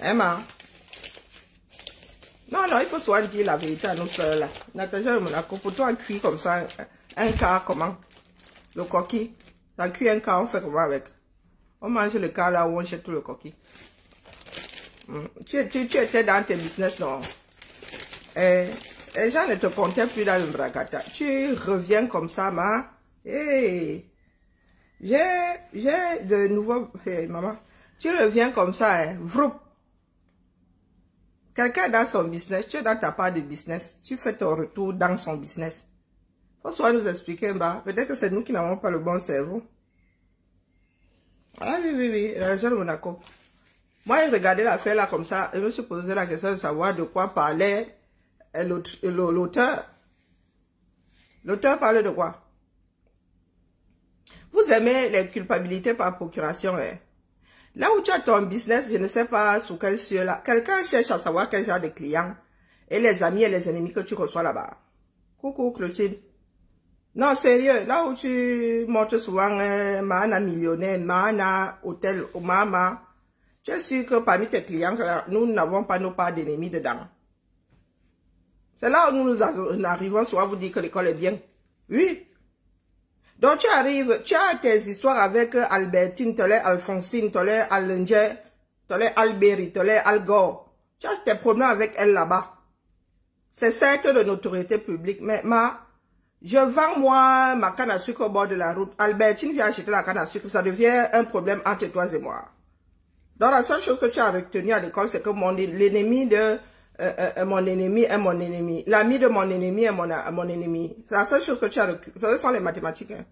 Emma. Non, non, il faut souvent dire la vérité à nos soeurs là. Natacha de Monaco, pour toi, cuit comme ça, un quart, comment? Le coquille. Ça cuit un quart, on fait comment avec? On mange le quart là où on jette tout le coquille. Tu étais dans tes business, non? Les gens ne te comptaient plus dans le bragata. Tu reviens comme ça, ma. Hey, j'ai de nouveaux... Hey, maman. Tu reviens comme ça, hein. Vroup. Quelqu'un dans son business, tu es dans ta part de business. Tu fais ton retour dans son business. Faut soit nous expliquer, bah. Peut-être que c'est nous qui n'avons pas le bon cerveau. Ah oui, oui, oui. L'argent de Monaco. Moi, j'ai regardé l'affaire là comme ça. Je me suis posé la question de savoir de quoi parlait l'auteur. L'auteur parlait de quoi? Vous aimez les culpabilités par procuration, hein? Là où tu as ton business, je ne sais pas sous quel cieux là. Quelqu'un cherche à savoir quel genre de clients et les amis et les ennemis que tu reçois là-bas. Coucou, Clotilde. Non, sérieux. Là où tu montres souvent Mahana millionnaire, Mahana hôtel, Mama. Tu es sûr que parmi tes clients, nous n'avons pas nos parts d'ennemis dedans. C'est là où nous arrivons souvent à vous dire que l'école est bien. Oui. Donc tu arrives, tu as tes histoires avec Albertine, tu as Alphonsine, tu as Allinger, tu as Alberi, tu as Algor. Tu as tes problèmes avec elle là-bas. C'est certes de notoriété publique, mais je vends moi ma canne à sucre au bord de la route. Albertine vient acheter la canne à sucre, ça devient un problème entre toi et moi. Donc la seule chose que tu as retenue à l'école, c'est que l'ennemi de mon ennemi est mon ennemi. L'ami de mon ennemi est mon ennemi. C'est la seule chose que tu as retenue. Ce sont les mathématiques. Hein.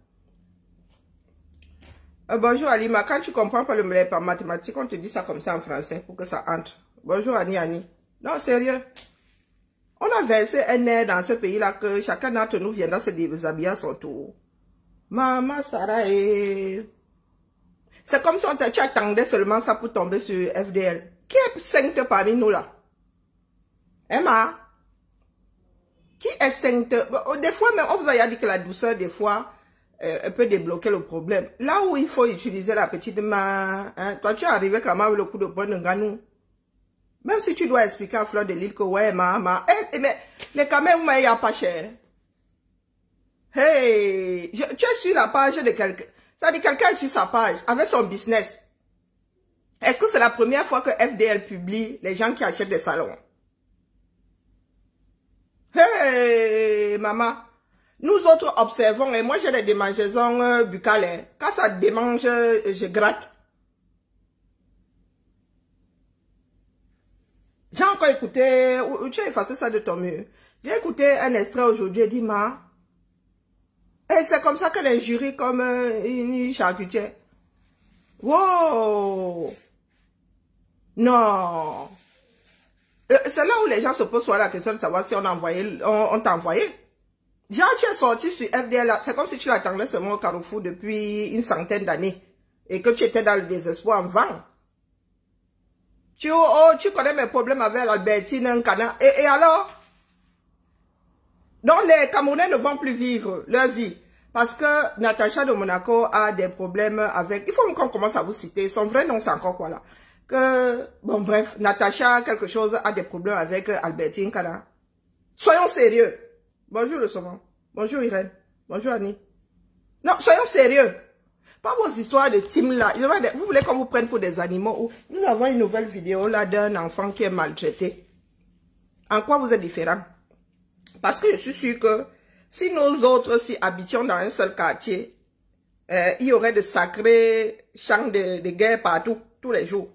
Bonjour Alima, quand tu comprends pas les mathématiques, on te dit ça comme ça en français pour que ça entre. Bonjour Annie. Non, sérieux. On a versé un air dans ce pays-là que chacun d'entre nous viendra se déshabiller à son tour. Maman Sarah est... C'est comme si tu attendais seulement ça pour tomber sur FDL. Qui est sainte parmi nous là? Emma? Qui est sainte? Des fois, même, on vous a dit que la douceur, des fois, peut débloquer le problème. Là où il faut utiliser la petite main, hein, toi tu es arrivé quand même avec le coup de poing de Ganou. Même si tu dois expliquer à Fleur de Lille que ouais, mais quand même, il n'y a pas cher. Hey, tu es sur la page de quelqu'un. Ça dit quelqu'un est sur sa page avec son business. Est-ce que c'est la première fois que FDL publie les gens qui achètent des salons? Hey, maman. Nous autres observons, et moi j'ai des démangeaisons buccales. Hein. Quand ça démange, je gratte. J'ai encore écouté, tu as effacé ça de ton mur. J'ai écouté un extrait aujourd'hui et dit, et c'est comme ça que les jurys comme une charcutière. Wow! Non! C'est là où les gens se posent soit la question de savoir si on t'a envoyé. Genre, tu es sorti sur FDL, c'est comme si tu l'attendais seulement au Carrefour depuis une centaine d'années. Et que tu étais dans le désespoir en vain. Tu connais mes problèmes avec Albertine, un canard. Et alors? Donc, les Camerounais ne vont plus vivre leur vie. Parce que Natacha de Monaco a des problèmes avec... Il faut qu'on commence à vous citer. Son vrai nom, c'est encore quoi là? Bon, bref, Natacha, quelque chose, a des problèmes avec Albertine, canard. Soyons sérieux. Bonjour le saumon. Bonjour Irène. Bonjour Annie. Non, soyons sérieux. Pas vos histoires de team là. Vous voulez qu'on vous prenne pour des animaux? Nous avons une nouvelle vidéo là d'un enfant qui est maltraité. En quoi vous êtes différents? Parce que je suis sûre que si nous autres si habitions dans un seul quartier, il y aurait de sacrés champs de guerre partout, tous les jours.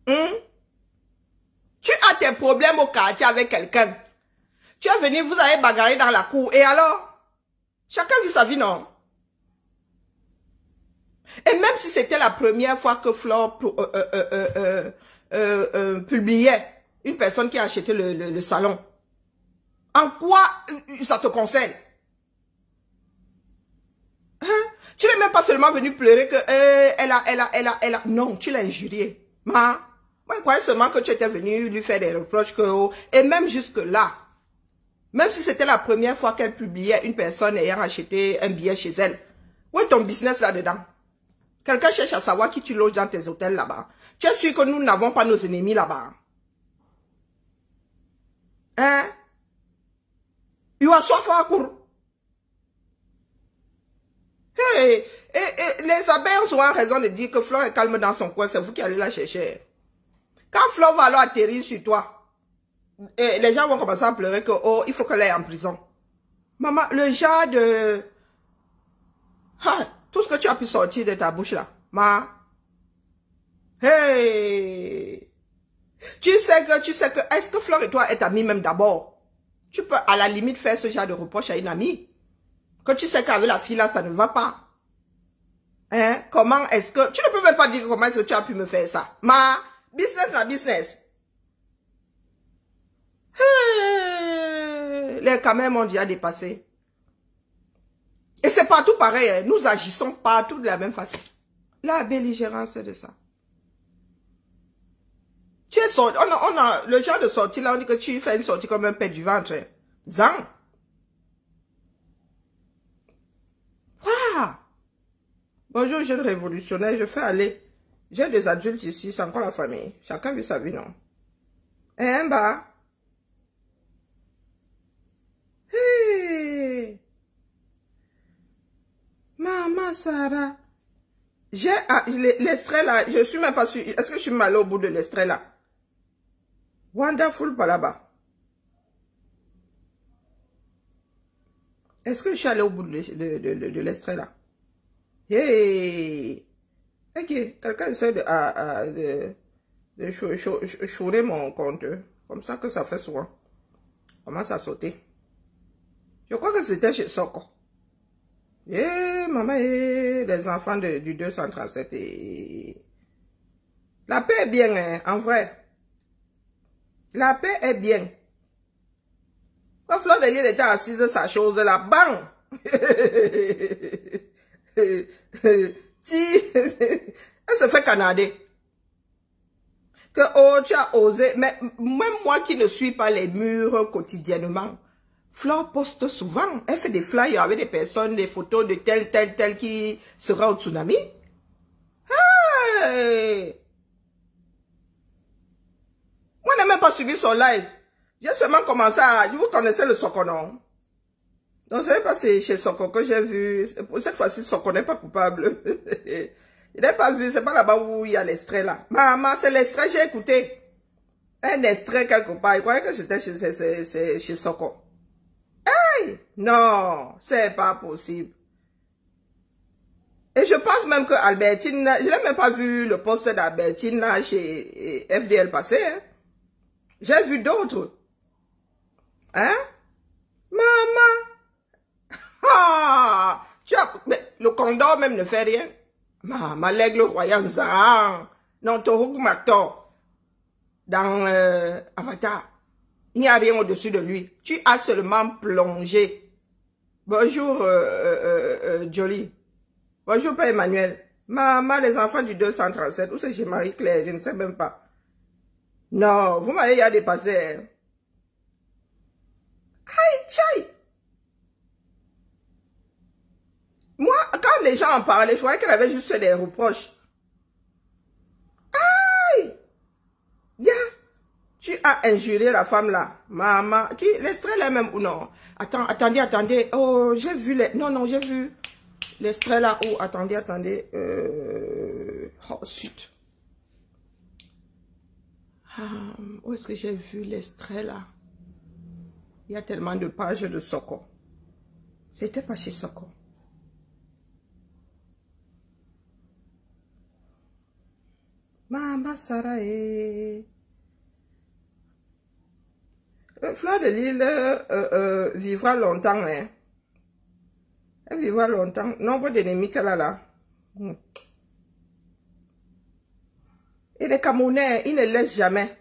Tu as tes problèmes au quartier avec quelqu'un. Tu es venu, vous avez bagarré dans la cour. Et alors? Chacun vit sa vie, non? Et même si c'était la première fois que Flore publiait une personne qui a acheté le salon, en quoi ça te concerne? Hein? Tu n'es même pas seulement venu pleurer que elle a... Non, tu l'as injurié. Moi, je croyais seulement que tu étais venu lui faire des reproches et même jusque là, même si c'était la première fois qu'elle publiait une personne ayant acheté un billet chez elle, où est ton business là-dedans? Quelqu'un cherche à savoir qui tu loges dans tes hôtels là-bas. Tu es sûr que nous n'avons pas nos ennemis là-bas? Hein? You are so far court. Hey, les abeilles ont souvent raison de dire que Flore est calme dans son coin, c'est vous qui allez la chercher. Quand Flore va alors atterrir sur toi, les gens vont commencer à pleurer que, oh, il faut qu'elle aille en prison. Maman, le genre de... Ah, tout ce que tu as pu sortir de ta bouche là, hey! Tu sais que, est-ce que Flore et toi êtes amis même d'abord? Tu peux à la limite faire ce genre de reproche à une amie. Que tu sais qu'avec la fille là, ça ne va pas. Hein? Comment est-ce que... Tu ne peux même pas dire comment est-ce que tu as pu me faire ça. Business na business. Hey! Les caméras m'ont déjà dépassé. Et c'est partout pareil. Hein? Nous agissons partout de la même façon. La belligérance de ça. Tu es sorti, on a le genre de sortie là, on dit que tu fais une sortie comme un pet du ventre. Zang. Ah. Bonjour, jeune révolutionnaire, je fais aller. J'ai des adultes ici, c'est encore la famille. Chacun vit sa vie, non? Hein, bah? Hey. Maman Sarah. J'ai l'extrait là, je suis même pas sûre. Est-ce que je suis allée au bout de l'extrait là? Wonderful par là-bas. Est-ce que je suis allée au bout de l'extrait là? Hey! Ok, quelqu'un essaie de chourer mon compte. Comme ça que ça fait souvent. Commence à sauter. Je crois que c'était chez Soko. Maman, les enfants du 237. La paix est bien, hein, en vrai. La paix est bien. Quand Flore de Lille était assise de sa chose, la bang! Elle se fait canader. Que, oh, tu as osé. Mais même moi qui ne suis pas les murs quotidiennement, Flore poste souvent. Elle fait des flyers avec des personnes, des photos de tel qui sera au tsunami. Hey! Moi, je n'ai même pas suivi son live. J'ai seulement commencé à... Vous connaissez le Soko, non? Donc, ce n'est pas chez Soko que j'ai vu. Cette fois-ci, Soko n'est pas coupable. Je n'ai pas vu. C'est pas là-bas où il y a l'extrait là. Maman, c'est l'extrait, j'ai écouté. Un extrait quelque part. Je croyais que c'était chez Soko. Hey! Non, c'est pas possible. Et je pense même que Albertine, je n'ai même pas vu le poste d'Albertine là chez FDL passer. Hein? J'ai vu d'autres. Hein? Maman! Ah! Mais le condor même ne fait rien. Maman, l'aigle royal, ça. Non, Tohoku Makto. Dans Avatar. Il n'y a rien au-dessus de lui. Tu as seulement plongé. Bonjour, Jolie. Bonjour, Père Emmanuel. Maman, les enfants du 237. Où c'est chez Marie-Claire? Je ne sais même pas. Non, vous m'avez déjà dépassé. Hein? Aïe, tchaï. Moi, quand les gens en parlaient, je croyais qu'elle avait juste fait des reproches. Aïe. Ya. Tu as injurié la femme là. Maman. Qui, l'extrait là même ou non? Attendez. Oh, j'ai vu les... Non, j'ai vu l'extrait là où... Attendez. Oh, zut. Où est-ce que j'ai vu l'extrait là? Il y a tellement de pages de Soko. C'était pas chez Soko. Maman Sarah Flore de Lille vivra longtemps. Hein. Elle vivra longtemps. Nombre d'ennemis qu'elle a là. Et les Camerounais, ils ne laissent jamais.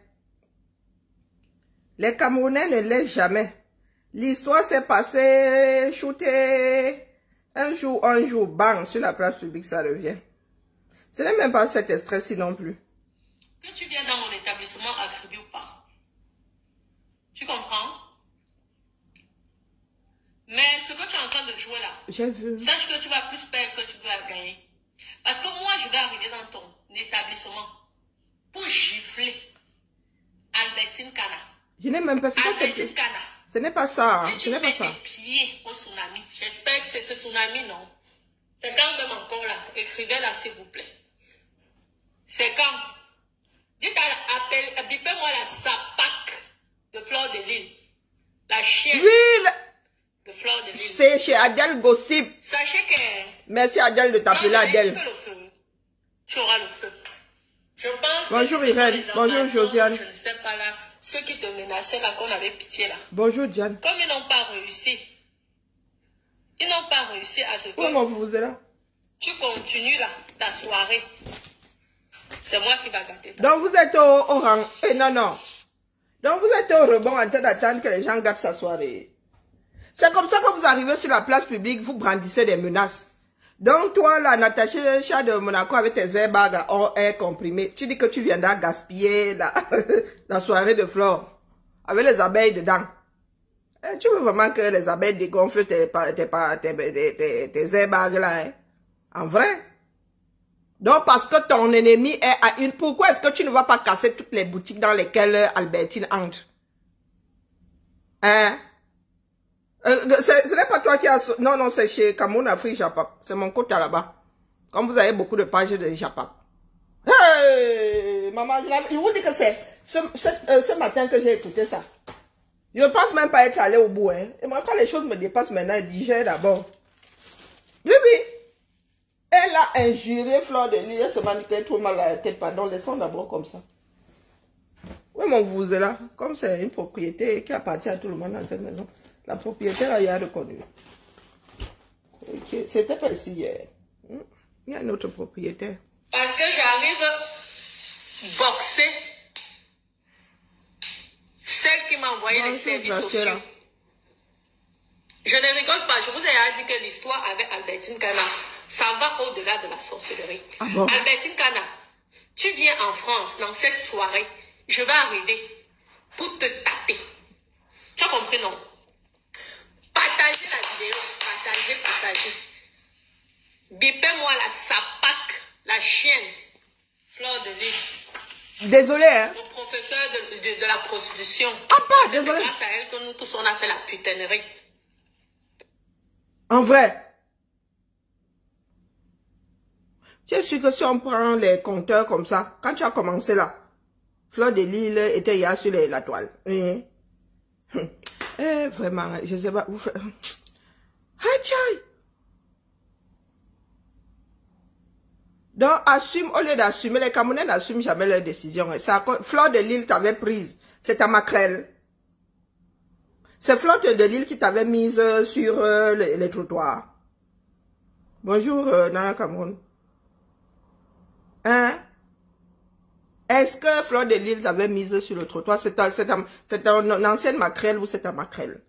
Les Camerounais ne laissent jamais. L'histoire s'est passée, shooté, un jour, bang, sur la place publique, ça revient. Ce n'est même pas cet extrait-ci non plus. Que tu viens dans mon établissement à crédit ou pas. Tu comprends? Mais ce que tu es en train de jouer là, j'ai vu. Sache que tu vas plus perdre que tu vas gagner. Parce que moi, je vais arriver dans ton établissement pour gifler Albertine Kana. Je n'ai même pas... Albertine Kana. Ce n'est pas ça. Si tu mets tes pieds au tsunami, j'espère que c'est ce tsunami, non? C'est quand même encore là. Écrivez-la, s'il vous plaît. C'est quand? Dites bipez-moi la sapac de Fleur de Lille. La chienne de Fleur de Lille. C'est chez Adèle Gossip. Sachez que... Merci Adèle de t'appeler Adèle. Tu, le feu. Tu auras le feu. Je pense bonjour que Irène. Bonjour Josiane. Je ne sais pas là. Ceux qui te menaçaient là, qu'on avait pitié là. Bonjour Diane. Comme ils n'ont pas réussi. Ils n'ont pas réussi à se... Comment vous êtes là? Tu continues là, ta soirée. C'est moi qui va gâter. Donc vous êtes au rang. Non, non. Donc vous êtes au rebond en train d'attendre que les gens gâtent sa soirée. C'est comme ça que vous arrivez sur la place publique, vous brandissez des menaces. Donc toi là, Natacha Chat de Monaco avec tes airbags en air comprimé, tu dis que tu viendras gaspiller la soirée de Flore avec les abeilles dedans. Tu veux vraiment que les abeilles dégonflent tes airbags là, hein? En vrai? Donc, parce que ton ennemi est à une... Pourquoi est-ce que tu ne vas pas casser toutes les boutiques dans lesquelles Albertine entre? Hein? Ce n'est pas toi qui as... Non, non, c'est chez Cameroun, Afrique, Japap. C'est mon côté là-bas. Comme vous avez beaucoup de pages de Japap. Hey, maman, je vous dis que c'est ce matin que j'ai écouté ça. Je ne pense même pas être allé au bout. Hein. Et moi, quand les choses me dépassent maintenant, je digère d'abord. Oui, oui. Elle a injurié Fleur de Lille, elle se m'a dit qu'elle trouve mal à la tête, pardon, laissons d'abord comme ça. Oui, mon vous est là, comme c'est une propriété qui appartient à tout le monde dans cette maison, la propriétaire a rien reconnu. Okay. C'était pas ici hier. Il y a un autre propriétaire. Parce que j'arrive boxer celle qui m'a envoyé les services sociaux. Là. Je ne rigole pas, je vous ai dit que l'histoire avec Albertine Kana, ça va au-delà de la sorcellerie. Ah bon? Albertine Kana, tu viens en France dans cette soirée, je vais arriver pour te taper. Tu as compris, non? Partagez la vidéo, partagez. Bipez-moi la sapac, la chienne, Fleur de Lille. Désolé, hein? Le professeur de la prostitution. Ah pas, désolé. C'est grâce à elle que nous tous on a fait la putainerie. En vrai? Tu es sûr que si on prend les compteurs comme ça, quand tu as commencé là, Fleur de Lille était hier sur la toile. Vraiment, je sais pas. Vous faites... Donc, assume, au lieu d'assumer, les Camerounais n'assument jamais leurs décisions. Fleur de Lille t'avait prise. C'est ta maquerelle. C'est Fleur de Lille qui t'avait mise sur les trottoirs. Bonjour, Nana Cameroun. Hein? Est-ce que Fleur de Lille t'avait mise sur le trottoir? C'est ton ancienne maquerelle ou c'est ta maquerelle?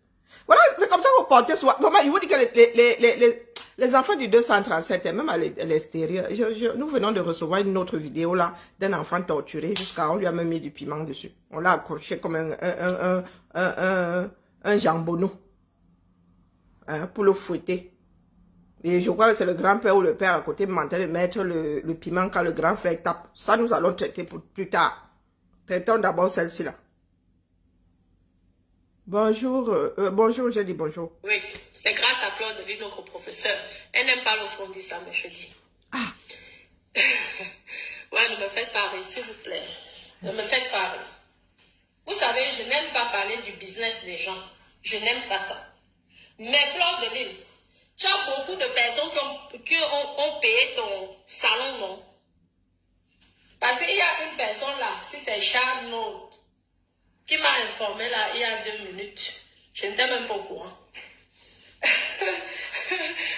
Voilà, c'est comme ça qu'on portait souvent. Vraiment, je vous dis que les enfants du 237, même à l'extérieur, nous venons de recevoir une autre vidéo là, d'un enfant torturé, jusqu'à on lui a même mis du piment dessus. On l'a accroché comme un jambonneau, hein, pour le fouetter. Et je crois que c'est le grand-père ou le père à côté mentait de mettre le piment quand le grand frère tape. Ça, nous allons traiter pour plus tard. Traitons d'abord celle-ci là. Bonjour, bonjour, j'ai dit bonjour. Oui, c'est grâce à Fleur de Lille, notre professeur. Elle n'aime pas lorsqu'on dit ça, mais je dis. Ah. Ouais, ne me faites pas rire, s'il vous plaît. Ne me faites pas rire. Vous savez, je n'aime pas parler du business des gens. Je n'aime pas ça. Mais Fleur de Lille, tu as beaucoup de personnes qui ont payé ton salon, non? Parce qu'il y a une personne là, si c'est Charles Note, qui m'a informé là il y a 2 minutes. Je n'étais même pas au courant.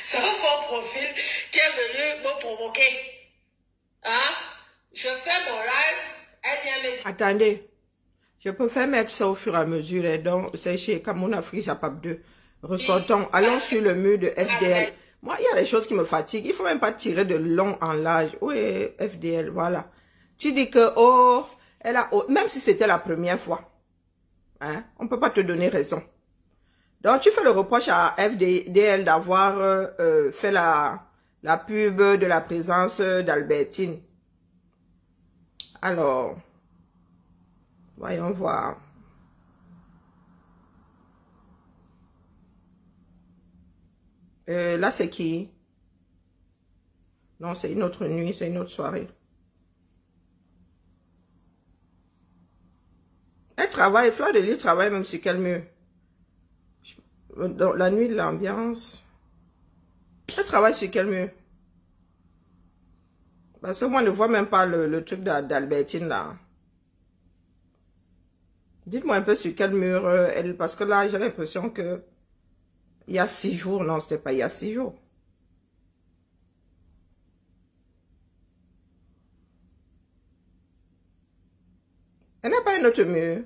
C'est un faux profil qui est venu me provoquer. Hein? Je fais mon live, elle vient me dire... Attendez, je peux faire mettre ça au fur et à mesure. Et donc, c'est chez Cameroun Afrique Japap 2. Ressortons, allons sur le mur de FDL. Moi, il y a des choses qui me fatiguent. Il ne faut même pas tirer de long en large. Oui, FDL, voilà. Tu dis que, oh, elle a... Oh, même si c'était la première fois. Hein? On ne peut pas te donner raison. Donc, tu fais le reproche à FDL d'avoir fait la pub de la présence d'Albertine. Alors, voyons voir. Là, c'est qui? Non, c'est une autre nuit, c'est une autre soirée. Elle travaille, Fleur de Lys travaille même sur quel mur? Dans la nuit de l'ambiance. Elle travaille sur quel mur? Parce que moi, je ne vois même pas le truc d'Albertine là. Dites-moi un peu sur quel mur elle... Parce que là, j'ai l'impression que... Il y a 6 jours. Non, c'était pas il y a 6 jours. Elle n'a pas un autre mur.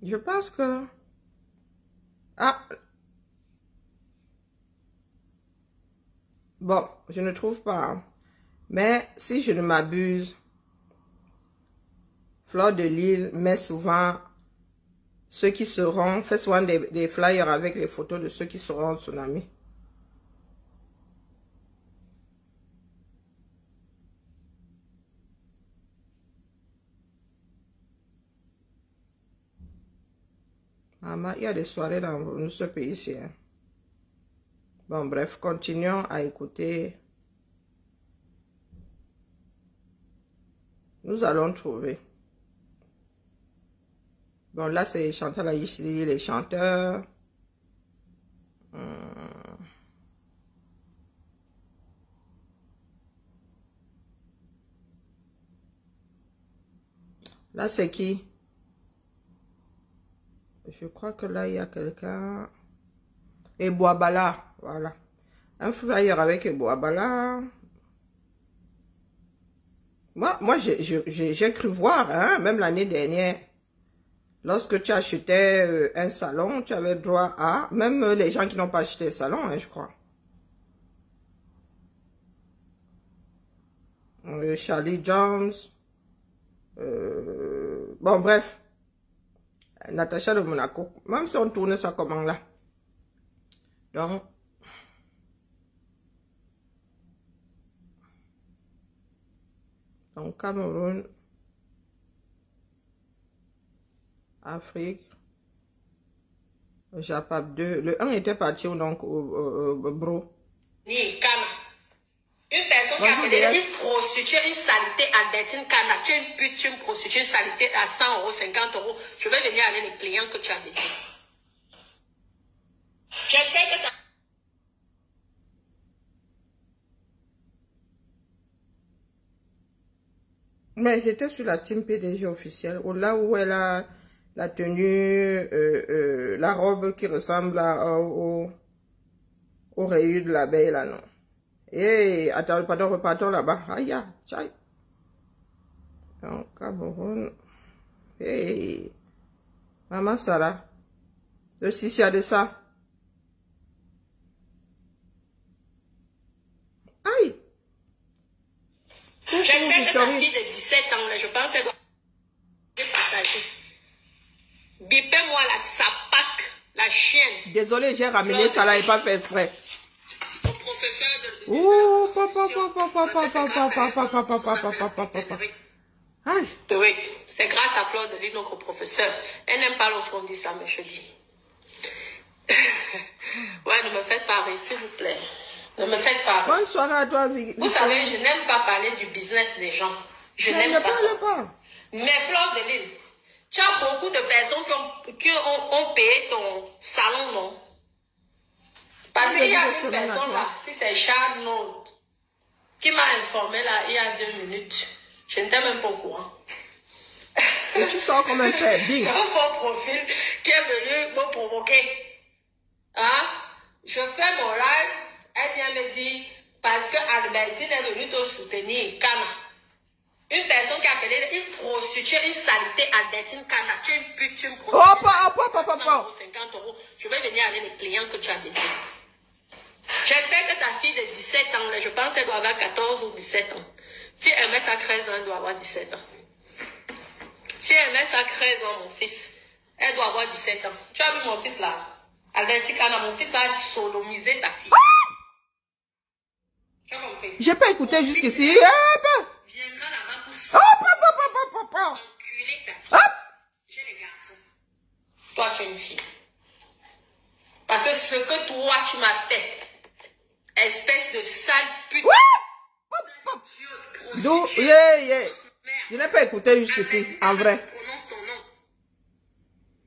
Je pense que... Ah! Bon, je ne trouve pas. Mais si je ne m'abuse, Fleur de Lys met souvent ceux qui seront... Fait souvent des flyers avec les photos de ceux qui seront Tsunami. Il y a des soirées dans ce pays-ci. Hein. Bon, bref, continuons à écouter. Nous allons trouver. Bon, là, c'est Chantal Aïchili, les chanteurs. Là, c'est qui? Je crois que là, il y a quelqu'un. Et Boabala, voilà. Un flyer avec Boabala. Moi j'ai cru voir, hein, même l'année dernière, lorsque tu achetais un salon, tu avais droit à, même les gens qui n'ont pas acheté un salon, hein, je crois. Charlie Jones. Bon, bref. Natacha de Monaco. Même si on tourne ça comment là. Donc, Cameroun, Afrique, Japap 2. Le 1 était parti donc au Bro. Une personne qui a appelé une prostituée, une saleté, Albertine Kana, tu es une pute, tu es une prostituée, une saleté à 100 €, 50 €. Je vais venir avec les clients que tu as dit. J'espère que tu as... Mais j'étais sur la team PDG officielle, là où elle a la tenue, la robe qui ressemble au rayures de l'abeille là, non. Et attends, pardon, repartons là-bas. Aïe, aïe. Donc, Cameroun. Hey. Maman Sarah. Le Sissia de ça. Aïe. J'espère que ta fille de 17 ans, là, je pense qu'elle doit partager. Bipez-moi la sapac, la chienne. Désolé, j'ai ramené ça là et pas fait exprès. Au professeur de... Oui, c'est grâce à Fleur de Lys, notre professeur. Elle n'aime pas lorsqu'on dit ça, mais je dis. Ouais, ne me faites pas rire, s'il vous plaît. Ne me faites pas. Bonne soirée à toi, Victor. Vous savez, je n'aime pas parler du business des gens. Je n'aime pas ça. Mais Fleur de Lys, tu as beaucoup de personnes qui ont payé ton salon, non? Parce qu'il y a une personne là, si c'est Charles Node, qui m'a informé là il y a 2 minutes. Je n'étais même pas au courant. Et tu sors comme un père, bing. C'est un faux profil qui est venu me provoquer. Hein? Je fais mon live, elle vient me dire, parce que Albertine est venue te soutenir, Kana. Une personne qui a appelé une prostituée, une saleté, Albertine Kana. Tu es une pute, tu es une prostituée. 50 €. Je vais venir avec les clients que tu as dit. J'espère que ta fille de 17 ans, là, je pense qu'elle doit avoir 14 ou 17 ans. Si elle met ça 13 ans, elle doit avoir 17 ans. Si elle met ça 13 ans, mon fils, elle doit avoir 17 ans. Tu as vu mon fils là? Albertine Kana, mon fils a sodomisé ta fille. Tu as compris? J'ai pas écouté jusqu'ici. Viendra là-bas pour enculer ta fille. J'ai les garçons. Toi, tu es une fille. Parce que ce que toi, tu m'as fait, espèce de sale pute. Donc, je n'ai pas écouté jusqu'ici, en vrai. Prononce ton nom.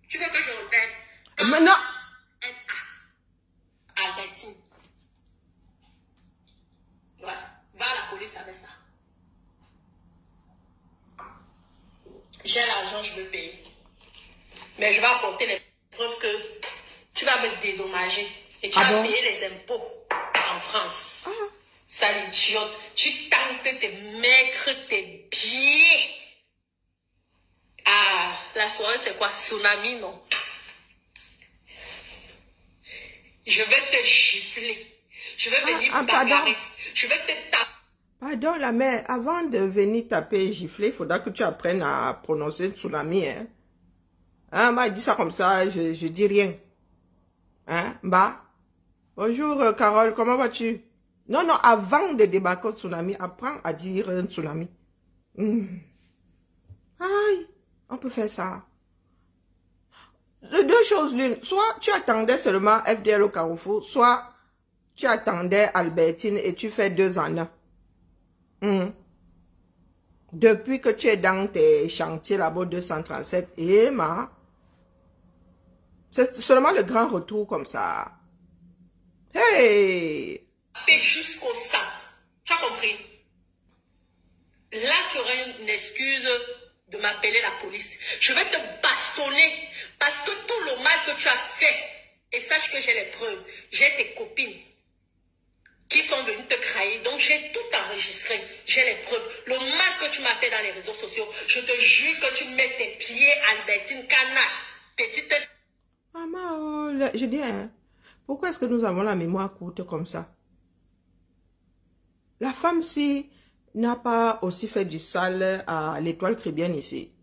Tu veux que je répète? Mais non. Albertine. Voilà. Va à la police avec ça. J'ai l'argent, je veux payer. Mais je vais apporter les preuves que tu vas me dédommager. Et tu vas payer les impôts en France. Sale idiote. Tu tentes tes maigres, tes pieds. Ah, la soirée, c'est quoi? Tsunami, non? Je vais te gifler. Je vais venir bagarrer. Je vais te taper. Pardon, la mère, avant de venir taper et gifler, il faudra que tu apprennes à prononcer tsunami. Hein? Hein, bah, dis ça comme ça, je dis rien. Hein, bah. Bonjour, Carole, comment vas-tu? Non, non, avant de débarquer au tsunami, apprends à dire un tsunami. Aïe, on peut faire ça. Deux choses l'une. Soit tu attendais seulement FDL au Carrefour, soit tu attendais Albertine et tu fais 2 en 1. Depuis que tu es dans tes chantiers là-bas 237, c'est seulement le grand retour comme ça. Hey! Jusqu'au sang. Tu as compris? Là, tu aurais une excuse de m'appeler la police. Je vais te bastonner parce que tout le mal que tu as fait, et sache que j'ai les preuves, j'ai tes copines qui sont venues te trahir, donc j'ai tout enregistré, j'ai les preuves. Le mal que tu m'as fait dans les réseaux sociaux, je te jure que tu mets tes pieds, Albertine Kana, petite... Maman, je dis, hein, pourquoi est-ce que nous avons la mémoire courte comme ça? La femme, si n'a pas aussi fait du sale à l'étoile chrétienne ici,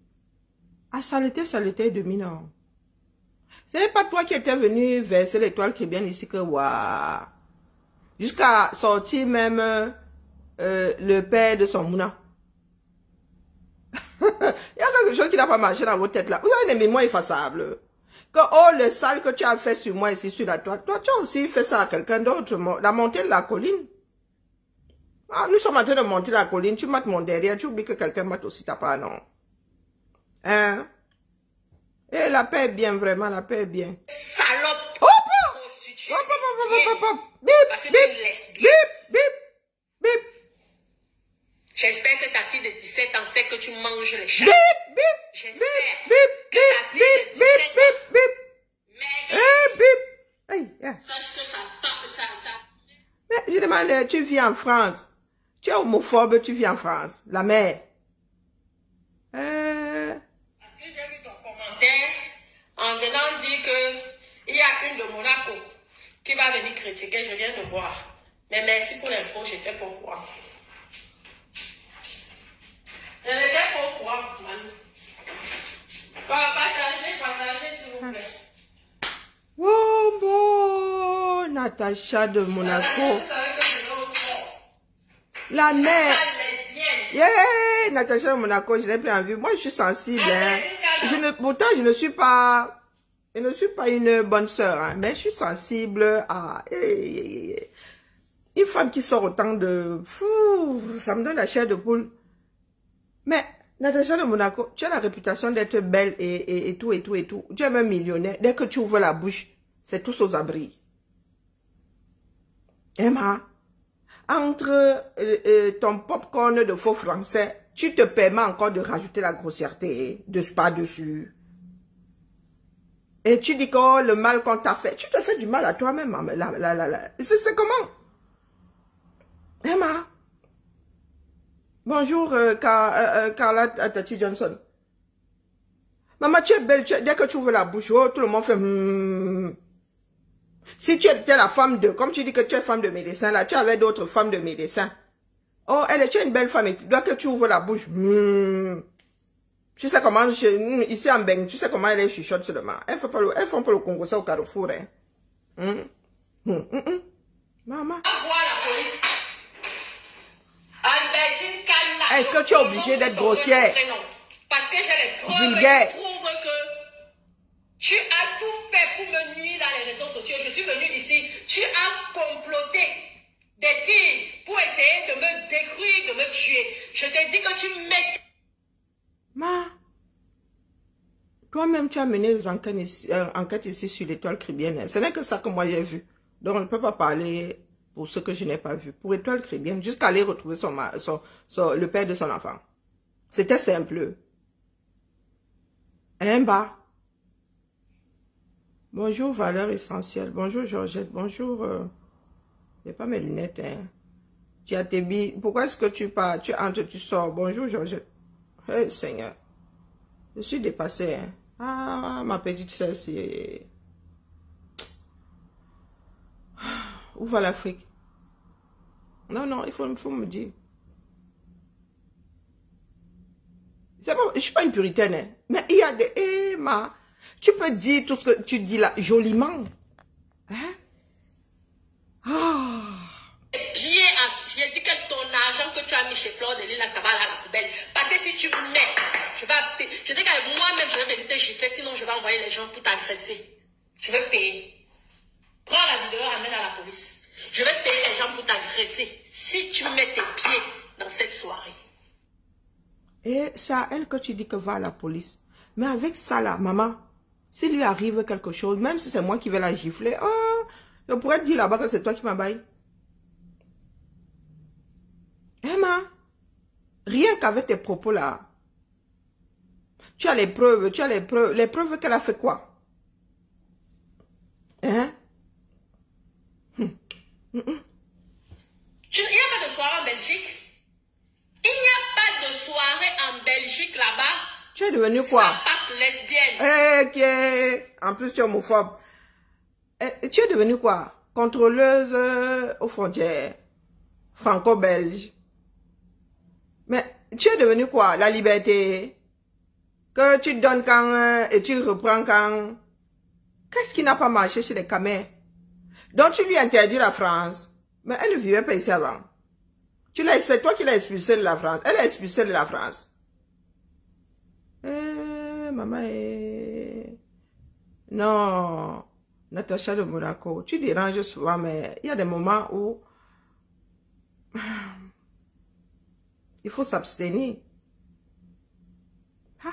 à saleté de mineur. Ce n'est pas toi qui étais venu verser l'étoile chrétienne ici que waouh. Jusqu'à sortir même le père de son mouna. Il y a quelque chose qui n'a pas marché dans vos têtes là. Vous avez des mémoires effaçables. Que oh, le sale que tu as fait sur moi ici sur la toile, toi tu as aussi fait ça à quelqu'un d'autre. La montée de la colline. Ah, nous sommes en train de monter la colline, tu mates mon derrière, tu oublies que quelqu'un mate aussi ta part, non? Hein? Et la paix est bien, vraiment, la paix est bien. Salope! Bip! J'espère que ta fille de 17 ans sait que tu manges les chats. J'espère que ta fille de 17 ans... Sache que ça... Mais je demande, tu vis en France. Tu es homophobe, tu vis en France. La mère. Parce que j'ai vu ton commentaire en venant dire que il y a une de Monaco qui va venir critiquer. Je viens de voir. Mais merci pour l'info, j'étais pas au courant. Je n'étais pas au courant, Manu. Partagez, s'il vous plaît. Oh bon, Natacha de Monaco. La mère. Yeah, Natacha de Monaco, je n'ai plus envie. Moi, je suis sensible. Hein. Pourtant, je ne suis pas une bonne sœur, hein, mais je suis sensible à une femme qui sort autant de... Fou, ça me donne la chair de poule. Mais Natacha de Monaco, tu as la réputation d'être belle et tout. Tu es même millionnaire. Dès que tu ouvres la bouche, c'est tous aux abris. Emma, entre ton popcorn de faux français, tu te permets encore de rajouter la grossièreté de par-dessus. Et tu dis que oh, le mal qu'on t'a fait, tu te fais du mal à toi-même. C'est comment? Emma. Bonjour, Carla Tati Johnson. Maman, tu es belle. Dès que tu ouvres la bouche, oh, tout le monde fait... Si tu étais la femme de... Comme tu dis que tu es femme de médecin, là, tu avais d'autres femmes de médecin. Oh, tu es une belle femme. Et dès que tu ouvres la bouche... Tu sais comment... Ici en Beng, tu sais comment elle est chuchote seulement. Elle fait pas le Congo, ça au Carrefour. Hein. Maman. Envoie la police. Albertine Kana. Est-ce que tu es obligée d'être grossière? Parce que j'ai les preuves. Vulgaire. Je trouve que tu as tout fait pour me nuire dans les réseaux sociaux. Je suis venue ici. Tu as comploté des filles pour essayer de me détruire, de me tuer. Je t'ai dit que tu mets... Toi-même, tu as mené les enquêtes ici sur l'étoile caribéenne. Ce n'est que ça que moi j'ai vu. Donc, on ne peut pas parler pour ce que je n'ai pas vu. Pour l'étoile caribéenne, jusqu'à aller retrouver le père de son enfant. C'était simple. Un bas. Bonjour, valeur essentielle. Bonjour, Georgette. Bonjour. J'ai pas mes lunettes, hein. Tu as tes billes. Pourquoi est-ce que tu pars? Tu entres, tu sors. Bonjour, Georgette. Hey, Seigneur. Je suis dépassée, hein. Ah, ma petite sœur, c'est... Où va l'Afrique? Non, non, il faut me dire. Pas, je suis pas une puritaine, hein. Mais il y a des... tu peux dire tout ce que tu dis là, joliment. Hein? Ah. Bien, j'ai dit que ton argent que tu as mis chez Fleur de Lille, là, ça va à la poubelle. Parce que si tu mets, je dis que moi-même, je vais venir te gifler, sinon je vais envoyer les gens pour t'agresser. Je vais payer. Prends la vidéo, ramène à la police. Je vais payer les gens pour t'agresser si tu mets tes pieds dans cette soirée. Et c'est à elle que tu dis que va à la police. Mais avec ça là, maman, s'il lui arrive quelque chose, même si c'est moi qui vais la gifler, je pourrais te dire là-bas que c'est toi qui m'abaille. Emma, rien qu'avec tes propos là, tu as les preuves, les preuves qu'elle a fait quoi? Hein? Il n'y a pas de soirée en Belgique. Il n'y a pas de soirée en Belgique là-bas. Tu es devenue quoi? Ça part lesbienne. En plus, tu es homophobe. Tu es devenue quoi? Contrôleuse aux frontières franco-belges. Mais tu es devenue quoi? La liberté? Que tu donnes quand et tu reprends quand? Qu'est-ce qui n'a pas marché chez les Camers? Donc tu lui interdis la France. Mais elle ne vivait pas ici avant. C'est toi qui l'as expulsée de la France. Elle est expulsée de la France. Maman Non. Natacha de Monaco. Tu déranges souvent, mais il y a des moments où il faut s'abstenir.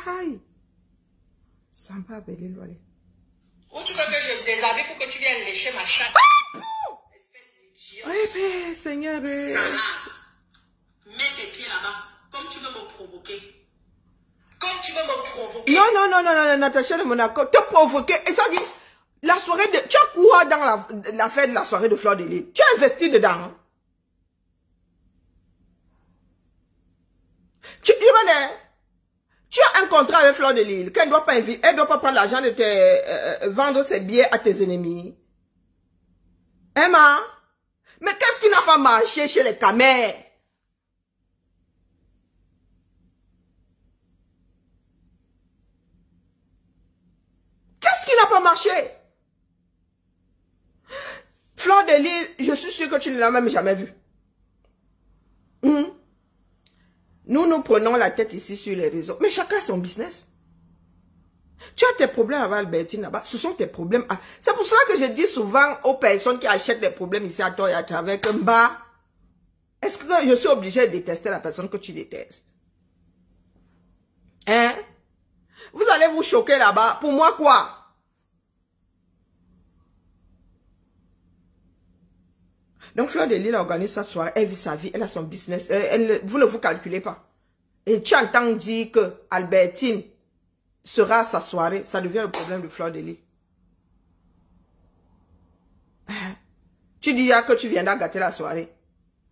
Aïe. Samba Belilo. Où tu veux que je déshabille pour que tu viennes lécher ma chatte? Espèce d'idiot. Oui, Seigneur. Sana, mets tes pieds là-bas, comme tu veux me provoquer. Comme tu veux me provoquer. Non, Natacha de Monaco, te provoquer. Et ça dit, la soirée de... Tu as quoi dans l'affaire de la soirée de Fleur de Lille? Tu as investi dedans. Tu as un contrat avec Fleur de Lille qu'elle ne doit pas inviter, elle ne doit pas prendre l'argent de vendre ses billets à tes ennemis. Emma, mais qu'est-ce qui n'a pas marché chez les Camers? Qu'est-ce qui n'a pas marché? Fleur de Lille, je suis sûre que tu ne l'as même jamais vue. Nous prenons la tête ici sur les réseaux. Mais chacun a son business. Tu as tes problèmes avec Albertine là-bas. Ce sont tes problèmes. C'est pour cela que je dis souvent aux personnes qui achètent des problèmes ici à toi et à travers que est-ce que je suis obligée de détester la personne que tu détestes? Hein? Vous allez vous choquer là-bas. Pour moi quoi? Donc Fleur de Lille organise sa soirée, elle vit sa vie, elle a son business, vous ne vous calculez pas. Et tu entends dire que Albertine sera à sa soirée, ça devient le problème de Fleur de Lille. Tu dis que tu viendras gâter la soirée.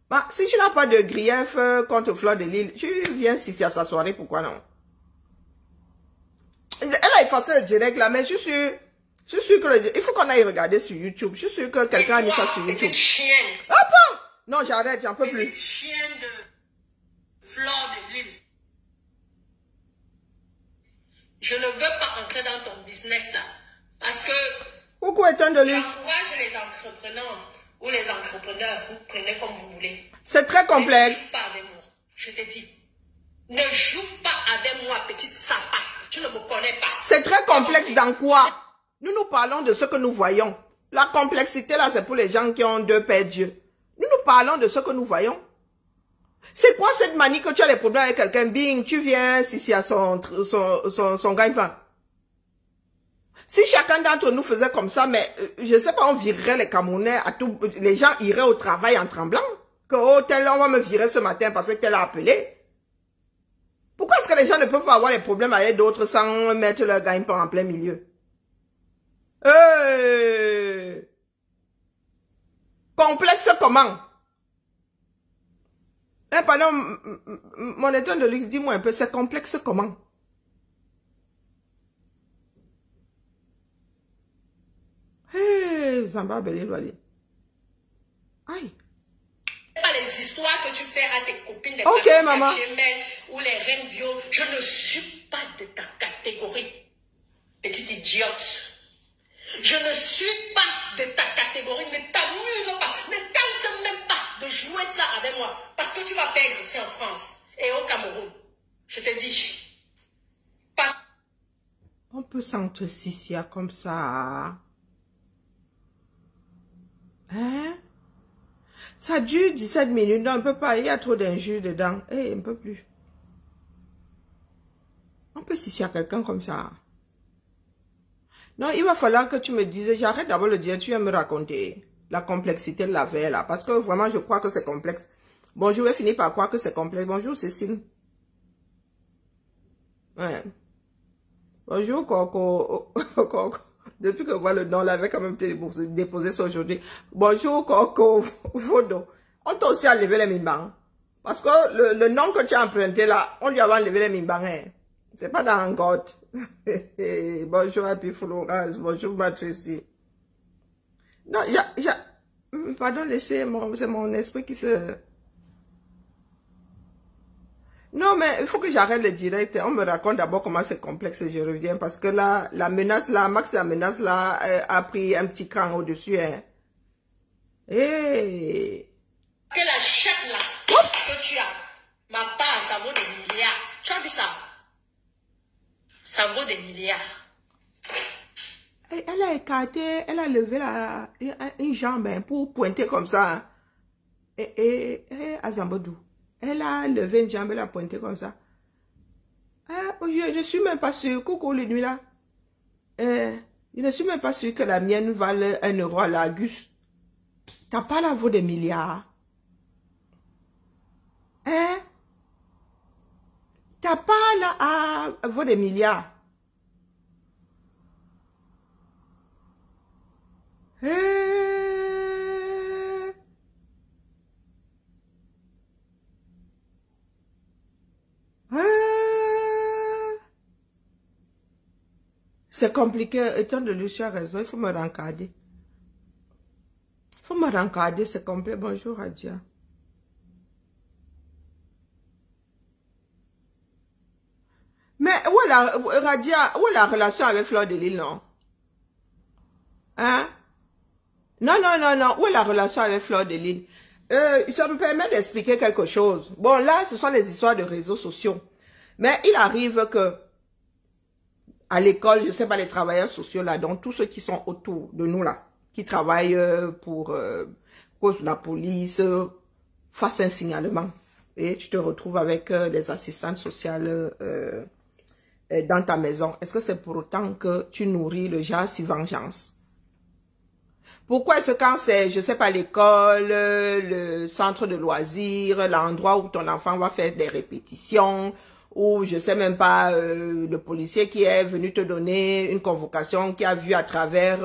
Bah, si tu n'as pas de grief contre Fleur de Lille, tu viens ici à sa soirée, pourquoi non? Elle a effacé le direct là, mais je suis sûre que il faut qu'on aille regarder sur YouTube. Je suis sûre que quelqu'un a mis ça sur YouTube. Chienne. Ah bon? Non, j'arrête, j'en peux plus. Chienne de Fleur de Lille. Je ne veux pas entrer dans ton business là. Parce que Coucou, étant de lui. J'encourage les entrepreneurs ou les entrepreneurs, vous prenez comme vous voulez. C'est très complexe. Ne joue pas avec moi, je te dis. Ne joue pas avec moi, petite sapa. Tu ne me connais pas. C'est très complexe dans quoi? Nous parlons de ce que nous voyons. La complexité là, c'est pour les gens qui ont deux pères Dieu. Nous parlons de ce que nous voyons. C'est quoi cette manie que tu as les problèmes avec quelqu'un? Bing, tu viens si à son gagne-pain. Si chacun d'entre nous faisait comme ça, mais je sais pas, on virerait les Camerounais à tout, les gens iraient au travail en tremblant. Que oh, tel on va me virer ce matin parce que tel a appelé. Pourquoi est-ce que les gens ne peuvent pas avoir les problèmes avec d'autres sans mettre leur gagne-pain en plein milieu? Complexe comment? Pardon, mon état de luxe, dis-moi un peu, c'est complexe comment? Zamba Belé. Aïe. Pas les histoires que tu fais à tes copines, des maman. Ou les reines bio. Je ne suis pas de ta catégorie, petite idiote. Je ne suis pas de ta catégorie. Ne t'amuse pas. Ne tente même pas de jouer ça avec moi. Parce que tu vas perdre ici en France et au Cameroun. Je te dis. On peut s'entre-cicia comme ça. Hein? Ça dure 17 minutes. Non, on peut pas. Il y a trop d'injures dedans. On peut plus. On peut cicia quelqu'un comme ça. Non, il va falloir que tu me dises, j'arrête d'abord le dire, tu viens me raconter la complexité de la veille là. Parce que vraiment, je crois que c'est complexe. Bon, je vais finir par croire que c'est complexe. Bonjour, Cécile. Ouais. Bonjour, Coco. Coco. Depuis que je vois le nom, là, avait quand même déposé ça aujourd'hui. Bonjour, Coco. Vodo. On t'a aussi enlevé les mimbangs. Parce que le nom que tu as emprunté là, on lui avait enlevé les mimbangs. Hein. C'est pas dans God. Bonjour, Happy Florence. Bonjour, Patricie. Non, pardon, c'est mon esprit qui se... Non, mais il faut que j'arrête le direct. On me raconte d'abord comment c'est complexe et je reviens. Parce que là, la menace là, Max, la menace là, a pris un petit cran au-dessus. Hein. Que la chatte là, que tu as, ma part, ça vaut des milliards. Tu as vu ça? Ça vaut des milliards. Elle a écarté, elle a levé une jambe hein, pour pointer comme ça. Azambodou. Elle a levé une jambe, elle a pointé comme ça. Je ne suis même pas sûre. Coucou, les nuits là. Je ne suis même pas sûre que la mienne vale 1 euro à la Gus. T'as pas la vaut des milliards. Hein? T'as pas la vaut des milliards. C'est compliqué, étant de Lucia raison, il faut me rencarder. Il faut me rencarder, c'est complet. Bonjour, Radia. Mais où est la, Radia, où est la relation avec Fleur de Lille, non? Hein? Non. Où est la relation avec Fleur de Lille? Ça me permet d'expliquer quelque chose. Bon, là, ce sont les histoires de réseaux sociaux. Mais il arrive que à l'école, je ne sais pas, les travailleurs sociaux là, donc tous ceux qui sont autour de nous là, qui travaillent pour la police, fassent un signalement. Et tu te retrouves avec les assistantes sociales dans ta maison. Est-ce que c'est pour autant que tu nourris le jalousie vengeance? Pourquoi est-ce que quand c'est, je ne sais pas, l'école, le centre de loisirs, l'endroit où ton enfant va faire des répétitions, ou je sais même pas, le policier qui est venu te donner une convocation, qui a vu à travers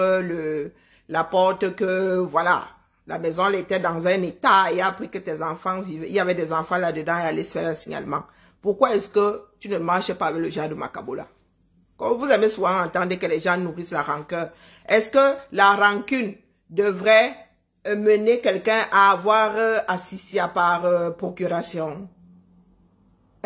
la porte que, voilà, la maison elle était dans un état et a appris que tes enfants vivaient, il y avait des enfants là-dedans et allait se faire un signalement. Pourquoi est-ce que tu ne marches pas avec le genre de Makabola? Comme vous aimez souvent entendre que les gens nourrissent la rancœur, est-ce que la rancune devrait mener quelqu'un à avoir assisté par procuration?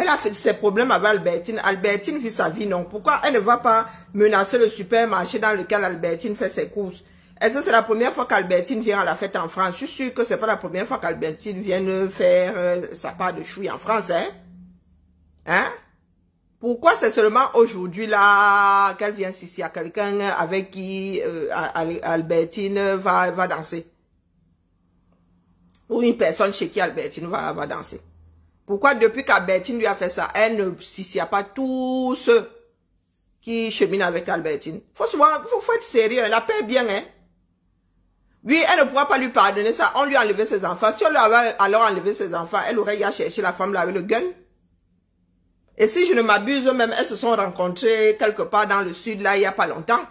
Elle a fait ses problèmes avec Albertine. Albertine vit sa vie, non. Pourquoi elle ne va pas menacer le supermarché dans lequel Albertine fait ses courses? Est-ce que c'est la première fois qu'Albertine vient à la fête en France? Je suis sûre que c'est pas la première fois qu'Albertine vient faire sa part de chouille en France, hein? Hein? Pourquoi c'est seulement aujourd'hui là qu'elle vient ici à quelqu'un avec qui Albertine va danser? Ou une personne chez qui Albertine va danser? Pourquoi depuis qu'Albertine lui a fait ça, elle ne s'y pas tous ceux qui cheminent avec Albertine? Faut être sérieux, elle la paie bien, hein? Oui, elle ne pourra pas lui pardonner ça, on lui a enlevé ses enfants. Si on lui avait alors enlevé ses enfants, elle aurait eu à chercher la femme là avec le gun. Et si je ne m'abuse, même elles se sont rencontrées quelque part dans le sud là il n'y a pas longtemps.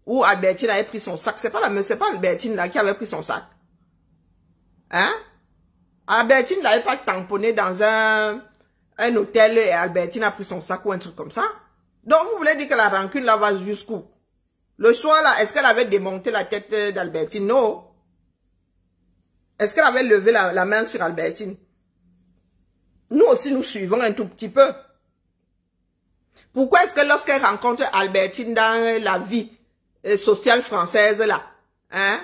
Où Albertine avait pris son sac. C'est pas Albertine là qui avait pris son sac. Hein? Albertine ne l'avait pas tamponné dans un hôtel et Albertine a pris son sac ou un truc comme ça. Donc vous voulez dire que la rancune là va jusqu'où? Le soir là, est-ce qu'elle avait démonté la tête d'Albertine? Non. Est-ce qu'elle avait levé la main sur Albertine? Nous aussi nous suivons un tout petit peu. Pourquoi est-ce que lorsqu'elle rencontre Albertine dans la vie sociale française là, hein?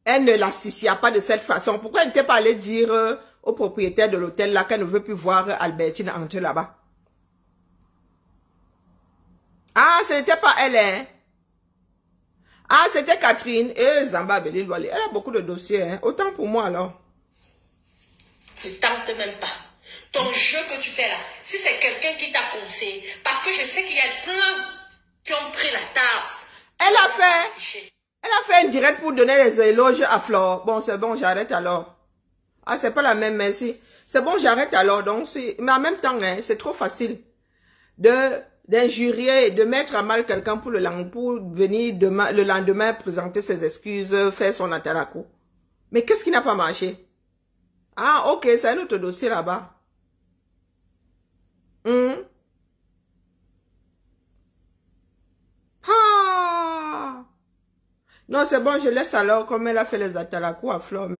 Elle ne l'assistia pas de cette façon. Pourquoi elle n'était pas allée dire au propriétaire de l'hôtel là qu'elle ne veut plus voir Albertine entrer là-bas? Ah, ce n'était pas elle, hein? Ah, c'était Catherine. Et Zamba Belil Wale. Elle a beaucoup de dossiers, hein? Autant pour moi alors. Ne tente même pas. Ton jeu que tu fais là, si c'est quelqu'un qui t'a conseillé, parce que je sais qu'il y a plein qui ont pris la table. Elle a fait un direct pour donner les éloges à Flore. Bon, c'est bon, j'arrête alors. Ah, c'est pas la même, merci. C'est bon, j'arrête alors. Donc, mais en même temps, hein, c'est trop facile d'injurier, de mettre à mal quelqu'un pour venir le lendemain présenter ses excuses, faire son atalaco. Mais qu'est-ce qui n'a pas marché? Ah, ok, c'est un autre dossier là-bas. Ah! Non, c'est bon, je laisse alors comme elle a fait les atalaco à Flore.